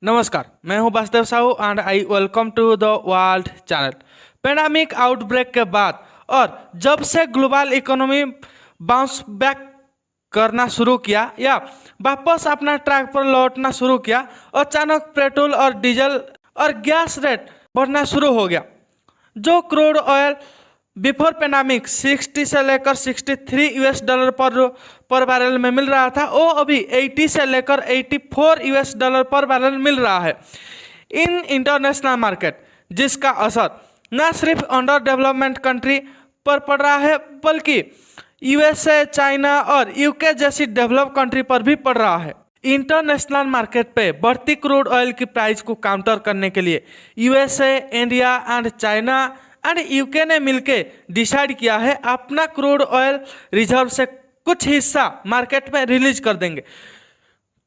नमस्कार, मैं हूं Vasudev Sahu and I welcome to the world channel. Pandemic outbreak के बाद और जब से ग्लोबल इकोनॉमी बाउंस बैक करना शुरू किया या वापस अपना ट्रैक पर लौटना शुरू किया, अचानक पेट्रोल और डीजल और गैस रेट बढ़ना शुरू हो गया। जो क्रूड ऑयल बिफोर पेंडेमिक 60 से लेकर 63 यूएस डॉलर पर बैरल में मिल रहा था, वो अभी 80 से लेकर 84 यूएस डॉलर पर बैरल मिल रहा है इन इंटरनेशनल मार्केट, जिसका असर न सिर्फ अंडर डेवलपमेंट कंट्री पर पड़ रहा है बल्कि यूएसए, चाइना और यूके जैसी डेवलप कंट्री पर भी पड़ रहा है। इंटरनेशनल मार्केट पे बढ़ती क्रूड ऑयल की प्राइस को काउंटर करने के लिए USA, India and China and UK ने मिलकर डिसाइड किया है अपना क्रूड ऑयल रिजर्व से कुछ हिस्सा मार्केट में रिलीज कर देंगे।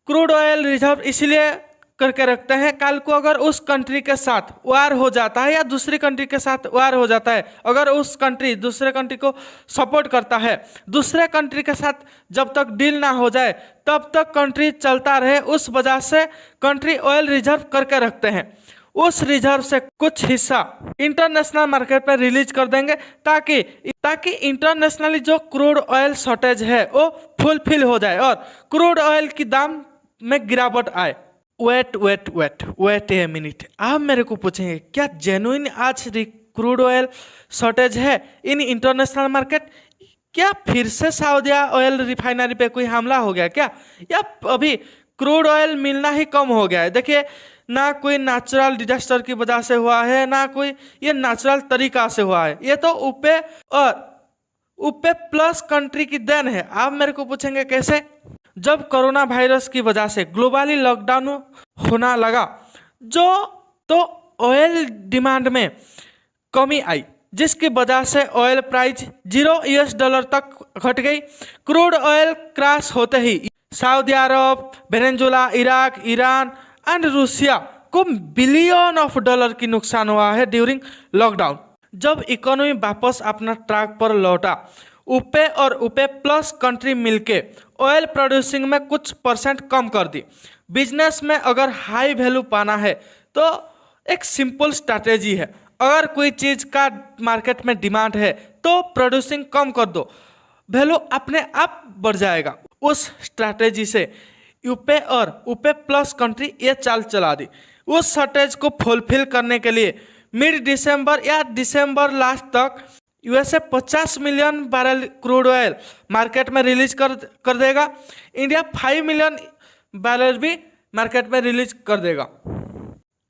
क्रूड ऑयल रिजर्व इसलिए करके रखते हैं, कल को अगर उस कंट्री के साथ वार हो जाता है या दूसरी कंट्री के साथ वार हो जाता है, अगर उस कंट्री दूसरे कंट्री को सपोर्ट करता है, दूसरे कंट्री के साथ जब तक डील ना हो जाए तब तक कंट्री चलता रहे, उस वजह से कंट्री ऑयल रिजर्व करके रखते हैं। उस रिजर्व से कुछ हिस्सा इंटरनेशनल मार्केट पर रिलीज कर देंगे ताकि इंटरनेशनली जो क्रूड ऑयल शॉर्टेज है वो फुलफिल हो जाए और क्रूड ऑयल की दाम में गिरावट आए। वेट ए मिनट, आप मेरे को पूछेंगे क्या जेन्युइन आज क्रूड ऑयल शॉर्टेज है इन इंटरनेशनल मार्केट? क्या फिर से सऊदी ऑयल रिफाइनरी पे कोई हमला हो गया क्या, या अभी क्रूड ऑयल मिलना ही कम हो गया है? देखिए, ना कोई नेचुरल डिजास्टर की वजह से हुआ है, ना कोई ये नेचुरल तरीका से हुआ है, ये तो उपे प्लस कंट्री की देन है। आप मेरे को पूछेंगे कैसे? जब कोरोना वायरस की वजह से ग्लोबली लॉकडाउन होना लगा तो ऑयल डिमांड में कमी आई, जिसकी वजह से ऑयल प्राइस 0 यूएस डॉलर तक घट गई। क्रूड ऑयल क्रैश होते ही Saudi Arab, Venezuela, Iraq, Iran and Russia को बिलियन ऑफ डॉलर की नुकसान हुआ है ड्यूरिंग लॉकडाउन। जब इकोनॉमी वापस अपना ट्रैक पर लौटा, उपे और उपे प्लस कंट्री मिलके ऑयल प्रोड्यूसिंग में कुछ परसेंट कम कर दी। बिजनेस में अगर हाई वैल्यू पाना है तो एक सिंपल स्ट्रैटेजी है, अगर कोई चीज़ का मार्केट में डिमांड है तो प्रोड्यूसिंग कम कर दो, वैल्यू अपने आप बढ़ जाएगा। उस स्ट्रैटेजी से यूपे और यूपे प्लस कंट्री ये चाल चला दी। उस शॉर्टेज को फुलफिल करने के लिए मिड दिसंबर या दिसंबर लास्ट तक USA 50 million barrel crude oil market में रिलीज कर देगा। इंडिया 5 मिलियन बैरल भी मार्केट में रिलीज कर देगा।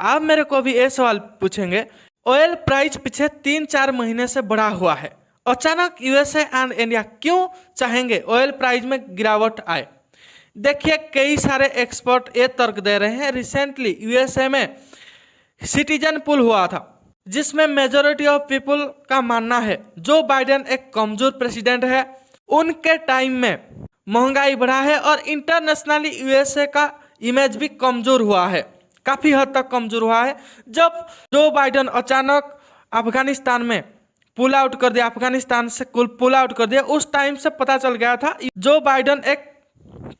आप मेरे को अभी ये सवाल पूछेंगे, ऑयल प्राइस पिछले 3-4 महीने से बढ़ा हुआ है, अचानक यूएसए एंड इंडिया क्यों चाहेंगे ऑयल प्राइस में गिरावट आए? देखिए, कई सारे एक्सपर्ट ये तर्क दे रहे हैं। रिसेंटली यूएसए में सिटीजन पोल हुआ था जिसमें मेजॉरिटी ऑफ पीपल का मानना है जो बाइडेन एक कमजोर प्रेसिडेंट है, उनके टाइम में महंगाई बढ़ा है और इंटरनेशनली यूएसए का इमेज भी कमजोर हुआ है, काफ़ी हद तक कमजोर हुआ है। जब जो बाइडेन अचानक अफगानिस्तान में पुल आउट कर दिया, अफगानिस्तान से पुल आउट कर दिया, उस टाइम से पता चल गया था जो बाइडेन एक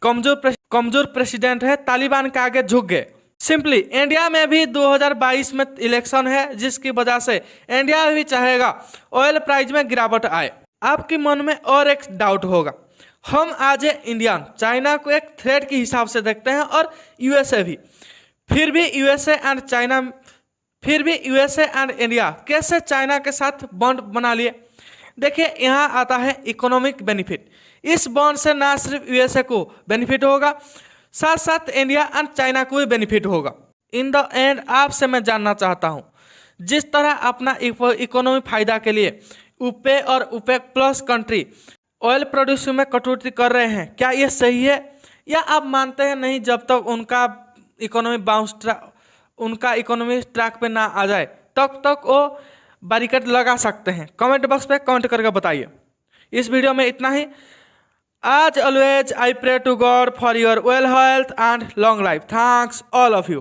कमजोर प्रेसिडेंट है, तालिबान के आगे झुक गए। सिंपली इंडिया में भी 2022 में इलेक्शन है, जिसकी वजह से इंडिया भी चाहेगा ऑयल प्राइस में गिरावट आए। आपके मन में और एक डाउट होगा, हम आज इंडियन चाइना को एक थ्रेट के हिसाब से देखते हैं और यूएसए भी, फिर भी यूएसए एंड इंडिया कैसे चाइना के साथ बॉन्ड बना लिए? देखिए, यहाँ आता है इकोनॉमिक बेनिफिट। इस बॉन्ड से ना सिर्फ यूएसए को बेनिफिट होगा, साथ साथ इंडिया एंड चाइना को भी बेनिफिट होगा। इन द एंड आपसे मैं जानना चाहता हूँ, जिस तरह अपना इकोनॉमी फायदा के लिए यूपे और यूपेक प्लस कंट्री ऑयल प्रोड्यूसिंग में कटौती कर रहे हैं, क्या ये सही है, या आप मानते हैं नहीं, जब तक उनका इकोनॉमी ट्रैक पे ना आ जाए तब तक वो बैरिकेड लगा सकते हैं? कमेंट बॉक्स पे कमेंट करके बताइए। इस वीडियो में इतना ही। As always, I pray to God for your well health and long life. Thanks all of you.